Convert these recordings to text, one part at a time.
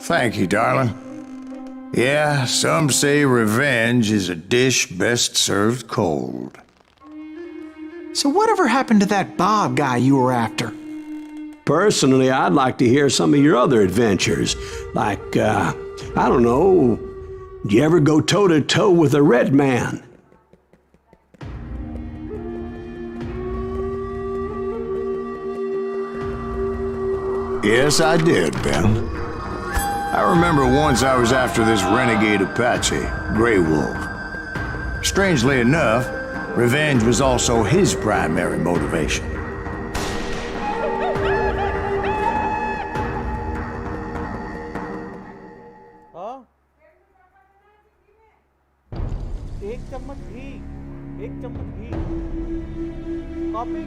Thank you, darling. Yeah, some say revenge is a dish best served cold. So whatever happened to that Bob guy you were after? Personally, I'd like to hear some of your other adventures. Like, I don't know, did you ever go toe-to-toe with a red man? Yes, I did, Ben. I remember once I was after this renegade Apache, Grey Wolf. Strangely enough, revenge was also his primary motivation. एक चम्मच घी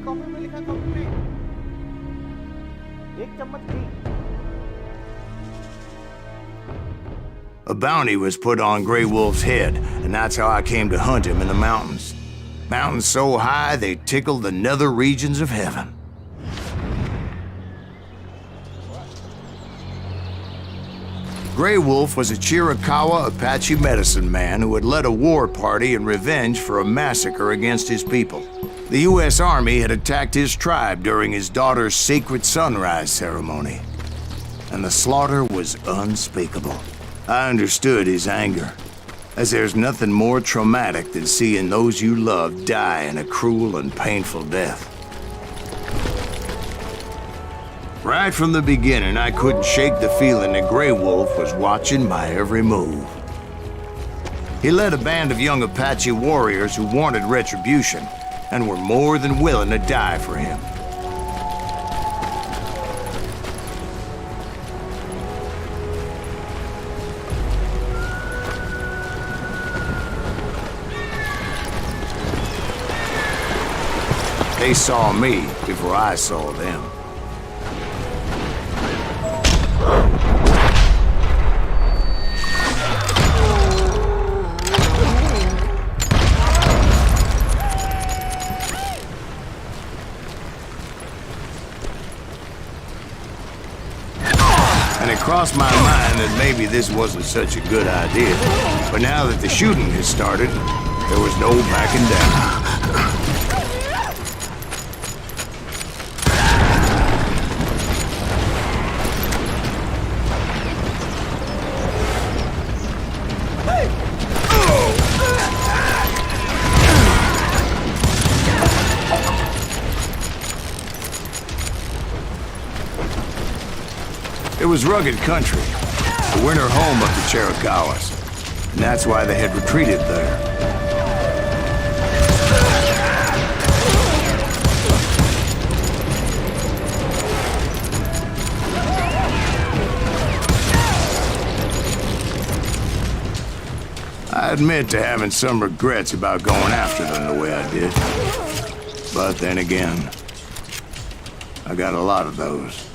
copy में लिखा copy में एक चम्मच घी A bounty was put on Grey Wolf's head, and that's how I came to hunt him in the mountains. Mountains so high they tickled the nether regions of heaven. Grey Wolf was a Chiricahua Apache medicine man who had led a war party in revenge for a massacre against his people. The U.S. Army had attacked his tribe during his daughter's sacred sunrise ceremony, and the slaughter was unspeakable. I understood his anger, as there's nothing more traumatic than seeing those you love die in a cruel and painful death. Right from the beginning, I couldn't shake the feeling that Grey Wolf was watching my every move. He led a band of young Apache warriors who wanted retribution and were more than willing to die for him. They saw me before I saw them. And it crossed my mind that maybe this wasn't such a good idea. But now that the shooting has started, there was no backing down. It was rugged country, the winter home of the Chiricahuas, and that's why they had retreated there. I admit to having some regrets about going after them the way I did. But then again, I got a lot of those.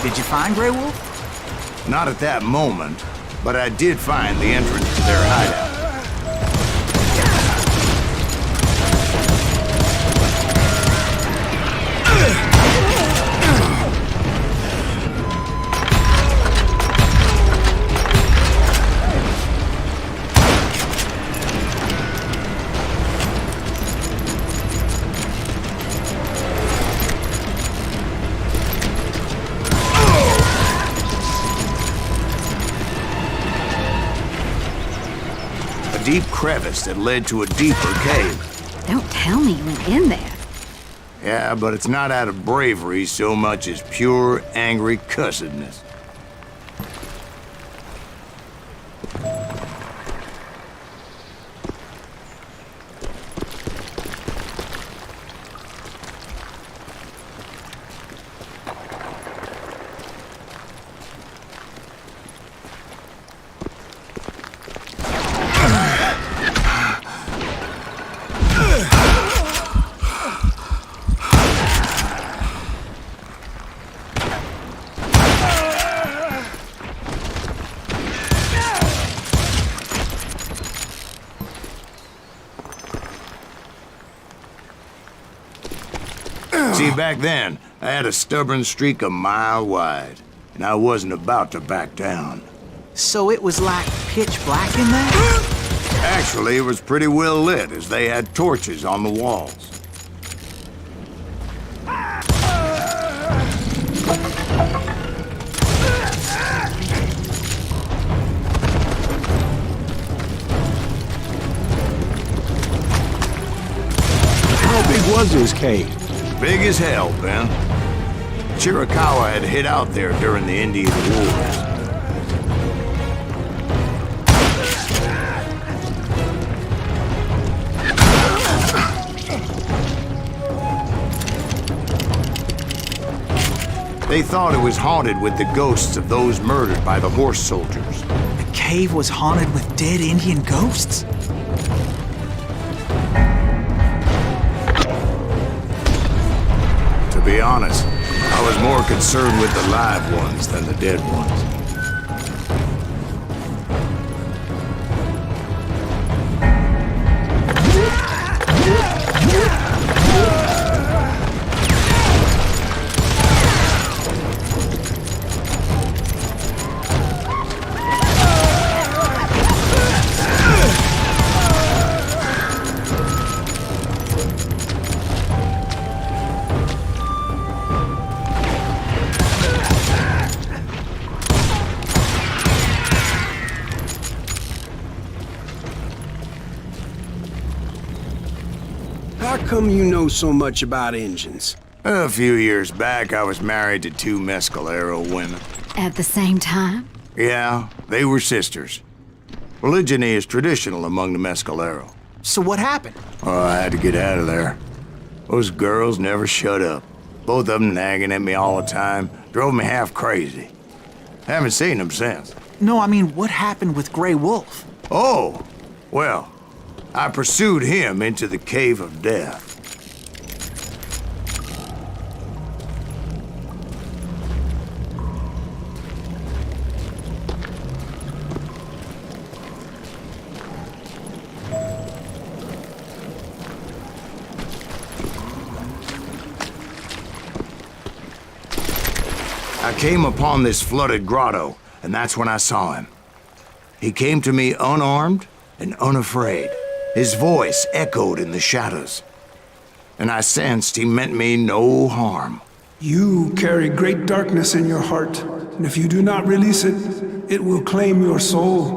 Did you find Grey Wolf? Not at that moment, but I did find the entrance to their hideout. Deep crevice that led to a deeper cave. Don't tell me you went in there. Yeah, but it's not out of bravery so much as pure, angry cussedness. See, back then, I had a stubborn streak a mile wide, and I wasn't about to back down. So it was like pitch black in there? Actually, it was pretty well lit, as they had torches on the walls. How big was this cave? Big as hell, Ben. Chiricahua had hid out there during the Indian Wars. They thought it was haunted with the ghosts of those murdered by the horse soldiers. The cave was haunted with dead Indian ghosts? To be honest, I was more concerned with the live ones than the dead ones. How come you know so much about engines? A few years back, I was married to 2 Mescalero women. At the same time? Yeah, they were sisters. Polygyny is traditional among the Mescalero. So what happened? Oh, I had to get out of there. Those girls never shut up. Both of them nagging at me all the time. Drove me half crazy. Haven't seen them since. No, I mean, what happened with Grey Wolf? Oh, well, I pursued him into the Cave of Death. I came upon this flooded grotto, and that's when I saw him. He came to me unarmed and unafraid. His voice echoed in the shadows, and I sensed he meant me no harm. You carry great darkness in your heart, and if you do not release it, it will claim your soul.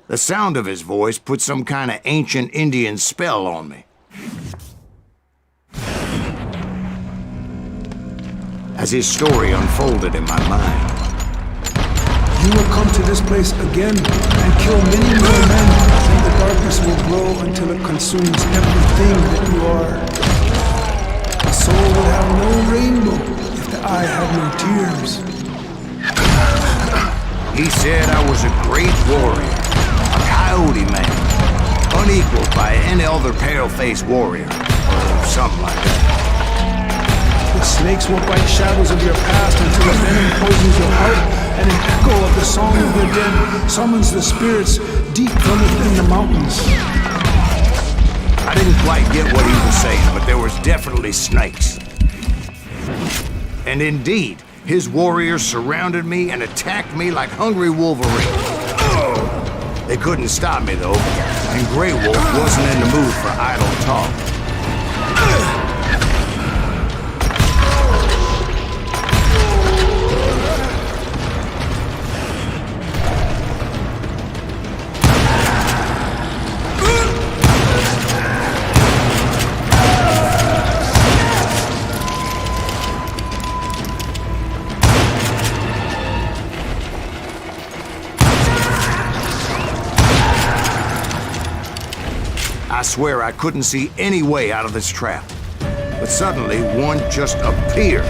The sound of his voice put some kind of ancient Indian spell on me. As his story unfolded in my mind, You will come to this place again and kill many more men, and the darkness will grow until it consumes everything that you are. The soul will have no rainbow if the eye had no tears. he said I was a great warrior, a coyote man, unequaled by any other pale-faced warrior, or something like that. The snakes will bite shadows of your past until the venom poisons your heart, and an echo of the song of the dead summons the spirits deep from within the mountains. I didn't quite get what he was saying, but there was definitely snakes. And indeed, his warriors surrounded me and attacked me like hungry wolverines. They couldn't stop me, though, and Grey Wolf wasn't in the mood for idle talk. I swear I couldn't see any way out of this trap. But suddenly, one just appeared.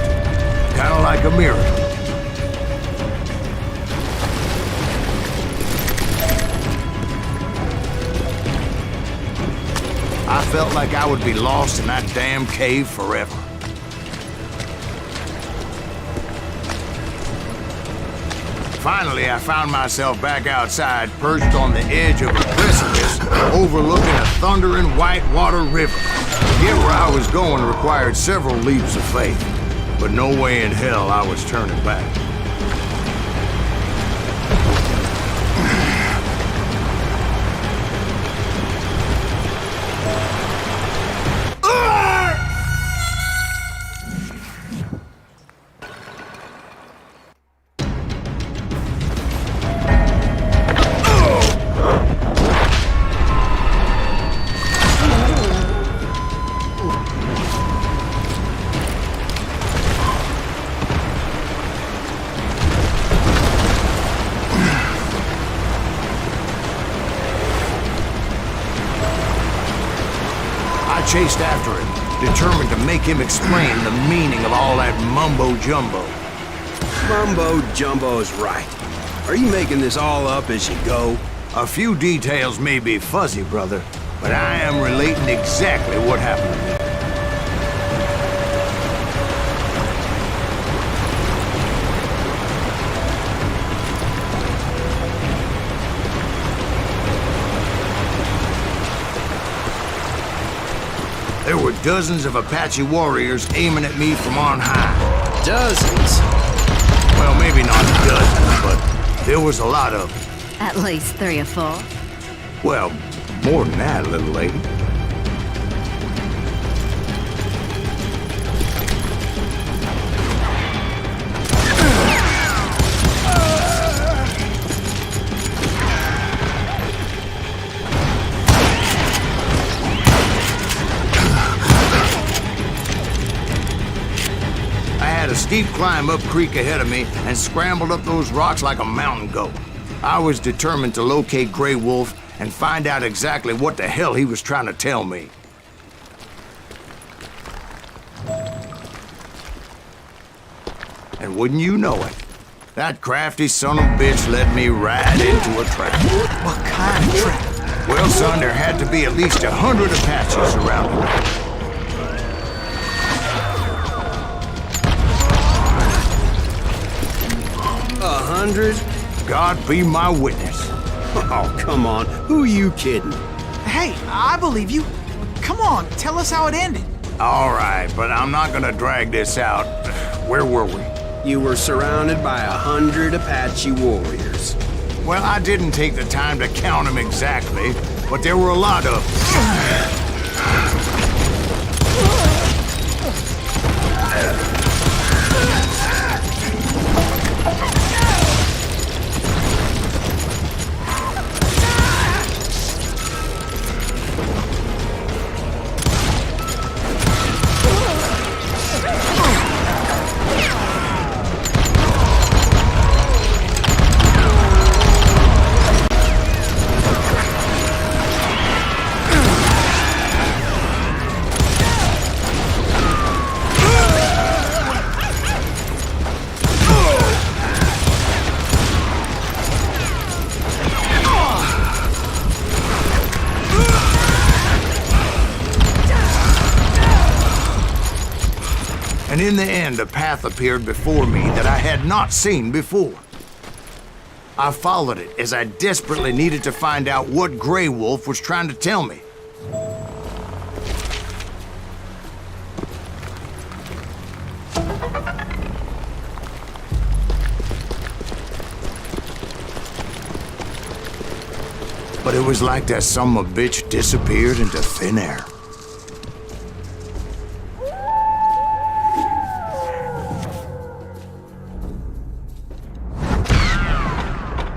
Kind of like a miracle. I felt like I would be lost in that damn cave forever. Finally, I found myself back outside, perched on the edge of a precipice, overlooking a thundering whitewater river. To get where I was going required several leaps of faith, but no way in hell I was turning back. I chased after him, determined to make him explain the meaning of all that mumbo-jumbo. Mumbo-jumbo's right. Are you making this all up as you go? A few details may be fuzzy, brother, but I am relating exactly what happened to me. There were dozens of Apache warriors aiming at me from on high. Dozens? Well, maybe not dozens, but there was a lot of them. At least 3 or 4. Well, more than that, little lady. A steep climb up creek ahead of me and scrambled up those rocks like a mountain goat. I was determined to locate Grey Wolf and find out exactly what the hell he was trying to tell me. And wouldn't you know it, that crafty son of a bitch led me right into a trap. What kind of trap? Well, son, there had to be at least 100 Apaches surrounding me. 100? God be my witness. Oh, come on. Who are you kidding? Hey, I believe you. Come on, tell us how it ended. All right, but I'm not gonna drag this out. Where were we? You were surrounded by 100 Apache warriors. Well, I didn't take the time to count them exactly, but there were a lot of them. And in the end, a path appeared before me that I had not seen before. I followed it as I desperately needed to find out what Grey Wolf was trying to tell me. But it was like that son of a bitch disappeared into thin air.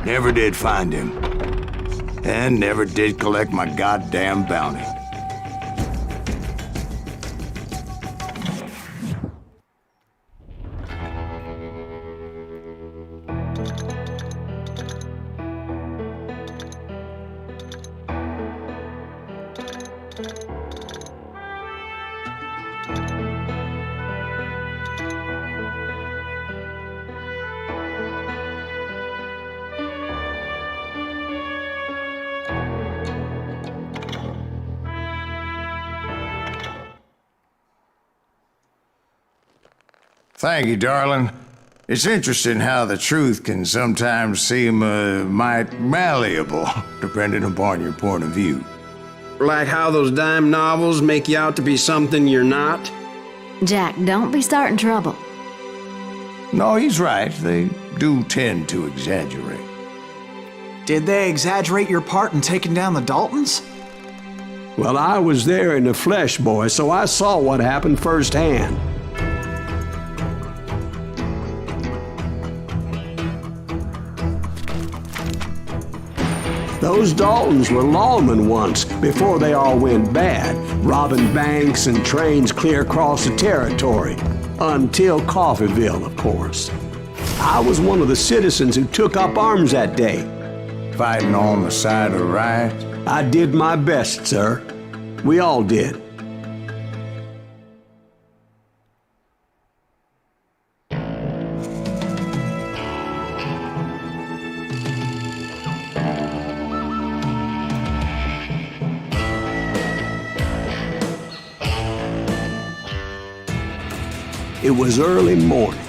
Never did find him. And never did collect my goddamn bounty. Thank you, darling. It's interesting how the truth can sometimes seem might malleable, depending upon your point of view. Like how those dime novels make you out to be something you're not? Jack, don't be starting trouble. No, he's right. They do tend to exaggerate. Did they exaggerate your part in taking down the Daltons? Well, I was there in the flesh, boy, so I saw what happened firsthand. Those Daltons were lawmen once, before they all went bad, robbing banks and trains clear across the territory. Until Coffeeville, of course. I was one of the citizens who took up arms that day. Fighting on the side of right? I did my best, sir. We all did. It was early morning.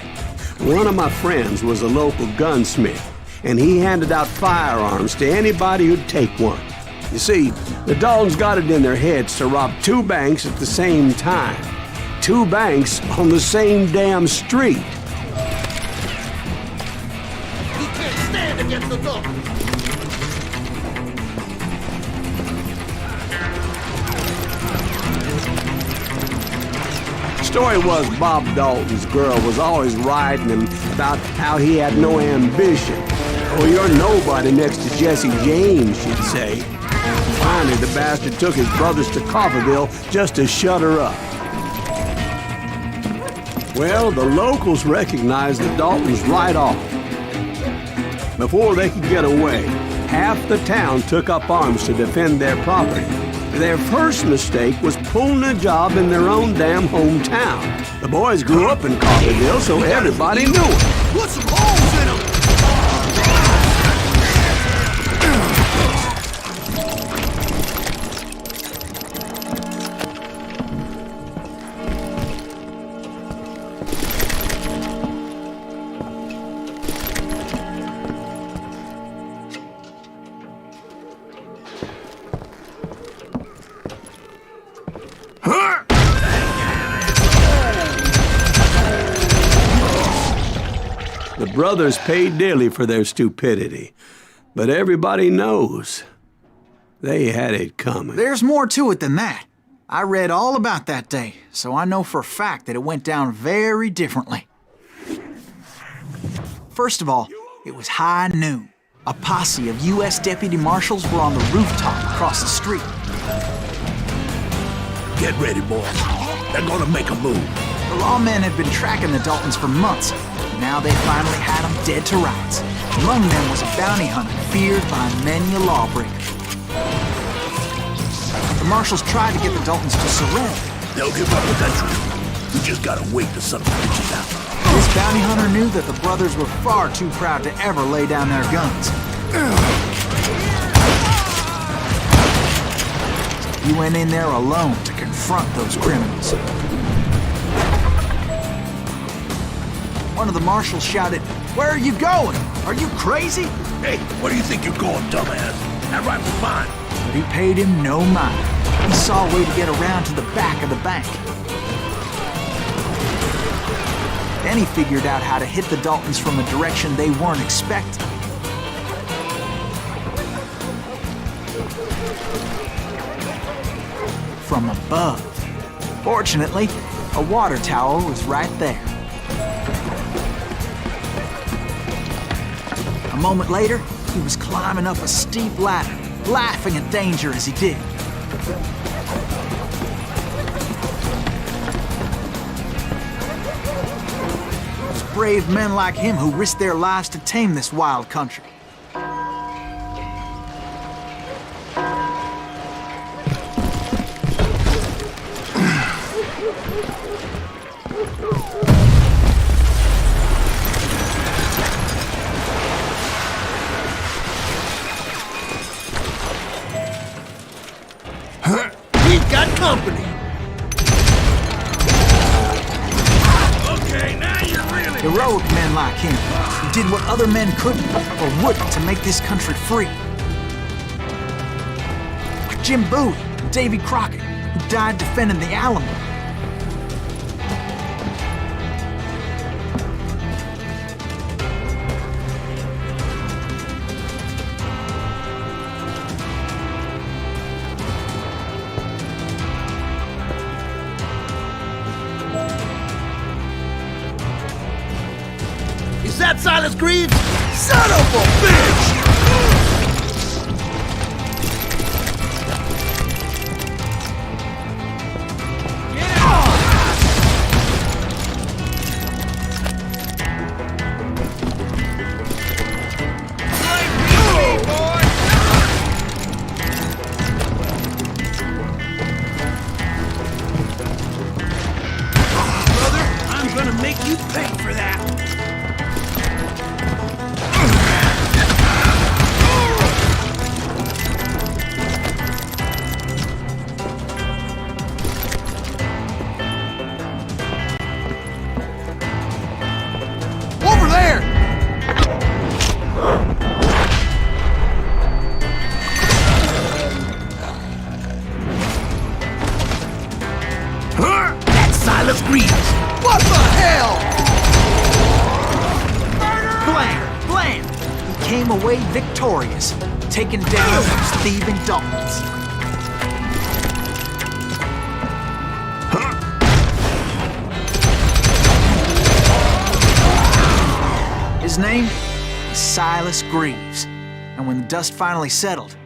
One of my friends was a local gunsmith, and he handed out firearms to anybody who'd take one. You see, the Daltons got it in their heads to rob two banks at the same time. Two banks on the same damn street. You can't stand against the Daltons. Story was Bob Dalton's girl was always writing him about how he had no ambition. Oh, you're nobody next to Jesse James, she'd say. Finally, the bastard took his brothers to Coffeeville just to shut her up. Well, the locals recognized the Daltons right off. Before they could get away, half the town took up arms to defend their property. Their first mistake was pulling a job in their own damn hometown. The boys grew up in Coffeeville, so everybody knew it. Put some holes in them! The brothers paid dearly for their stupidity, but everybody knows they had it coming. There's more to it than that. I read all about that day, so I know for a fact that it went down very differently. First of all, it was high noon. A posse of U.S. deputy marshals were on the rooftop across the street. Get ready, boys. They're gonna make a move. The lawmen had been tracking the Daltons for months. Now they finally had them dead to rights. Among them was a bounty hunter feared by many a lawbreaker. The marshals tried to get the Daltons to surrender. They'll give up eventually. We just gotta wait the son of a bitches out. This bounty hunter knew that the brothers were far too proud to ever lay down their guns. He went in there alone to confront those criminals. One of the marshals shouted, "Where are you going? Are you crazy?" Hey, where do you think you're going, dumbass? That rifle's mine. But he paid him no mind. He saw a way to get around to the back of the bank. Then he figured out how to hit the Daltons from a direction they weren't expecting. From above. Fortunately, a water tower was right there. A moment later, he was climbing up a steep ladder, laughing at danger as he did. It was brave men like him who risked their lives to tame this wild country. Got company. Okay, now Heroic men like him, who did what other men couldn't or wouldn't to make this country free. Like Jim Bowie and Davy Crockett, who died defending the Alamo. Is that Silas Greaves? Son of a bitch! Brother, I'm gonna make you pay for that! Over there! That's Silas Greaves! What the hell? Blam! Blam! He came away victorious, taking down those thieving Daltons. His name was Silas Greaves, and when the dust finally settled,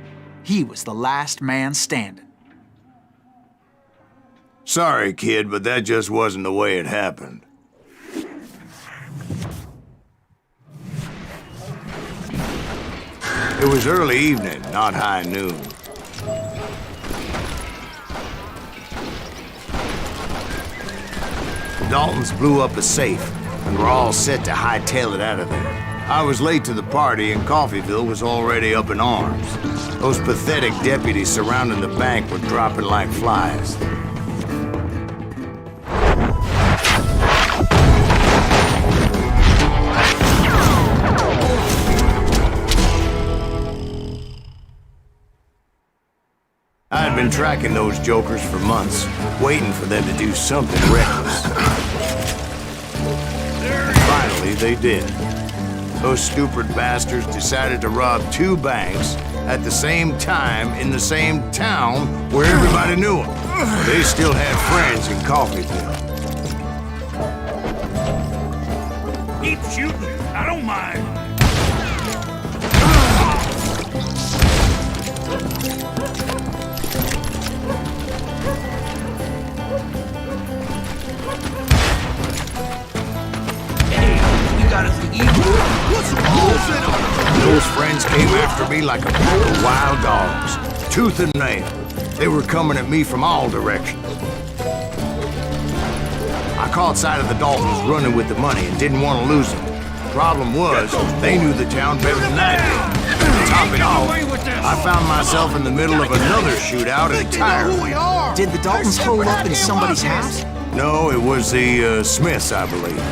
he was the last man standing. Sorry, kid, but that just wasn't the way it happened. It was early evening, not high noon. The Daltons blew up a safe, and were all set to hightail it out of there. I was late to the party, and Coffeyville was already up in arms. Those pathetic deputies surrounding the bank were dropping like flies. I had been tracking those jokers for months, waiting for them to do something reckless. Finally, they did. Those stupid bastards decided to rob 2 banks at the same time in the same town where everybody knew them. They still had friends in Coffeyville. Keep shooting, I don't mind. Those friends came after me like a pack of wild dogs, tooth and nail. They were coming at me from all directions. I caught sight of the Daltons running with the money and didn't want to lose them. Problem was, they knew the town better than I did. To top it off, I found myself in the middle of another shootout entirely. Did the Daltons hole up in somebody's house? No, it was the Smiths, I believe.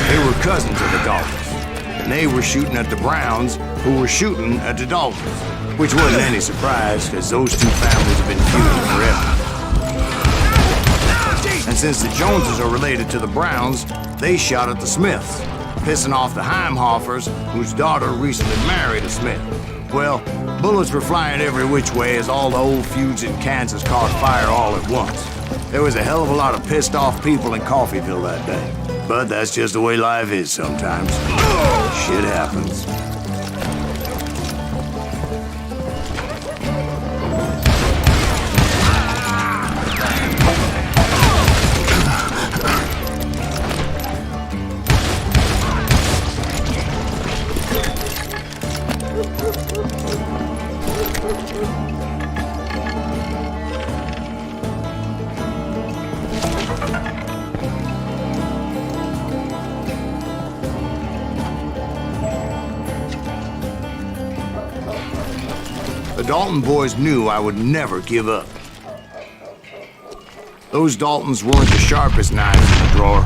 They were cousins of the Daltons. And they were shooting at the Browns, who were shooting at the Daltons. Which wasn't any surprise, because those 2 families have been feuding forever. And since the Joneses are related to the Browns, they shot at the Smiths, pissing off the Heimhoffers, whose daughter recently married a Smith. Well, bullets were flying every which way as all the old feuds in Kansas caught fire all at once. There was a hell of a lot of pissed off people in Coffeyville that day. But that's just the way life is sometimes. Shit happens. The Dalton boys knew I would never give up. Those Daltons weren't the sharpest knives in the drawer,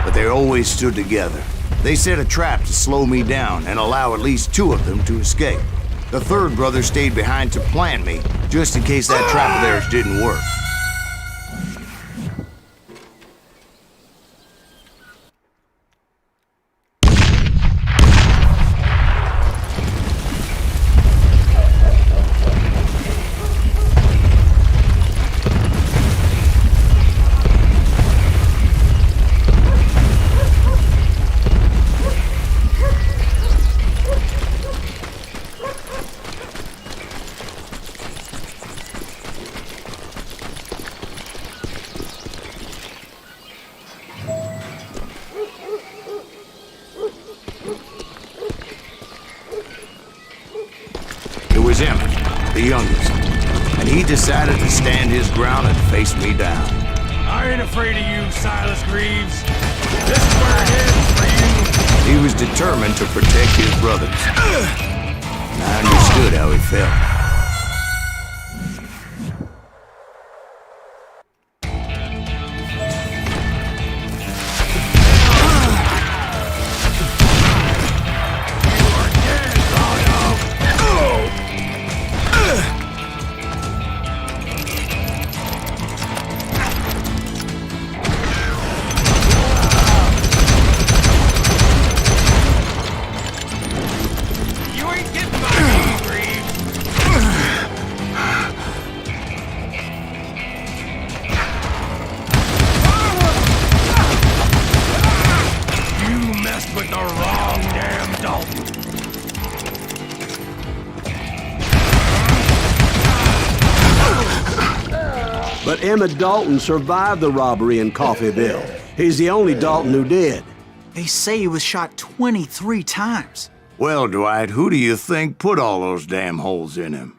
but they always stood together. They set a trap to slow me down and allow at least 2 of them to escape. The third brother stayed behind to plant me, just in case that trap of theirs didn't work. It was Emmett, the youngest, and he decided to stand his ground and face me down. I ain't afraid of you, Silas Greaves. This is where it ends for you. He was determined to protect his brothers. I understood how he felt. With the wrong damn Dalton. But Emmett Dalton survived the robbery in Coffeyville. He's the only Dalton who did. They say he was shot 23 times. Well, Dwight, who do you think put all those damn holes in him?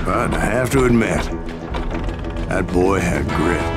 But I have to admit, that boy had grit.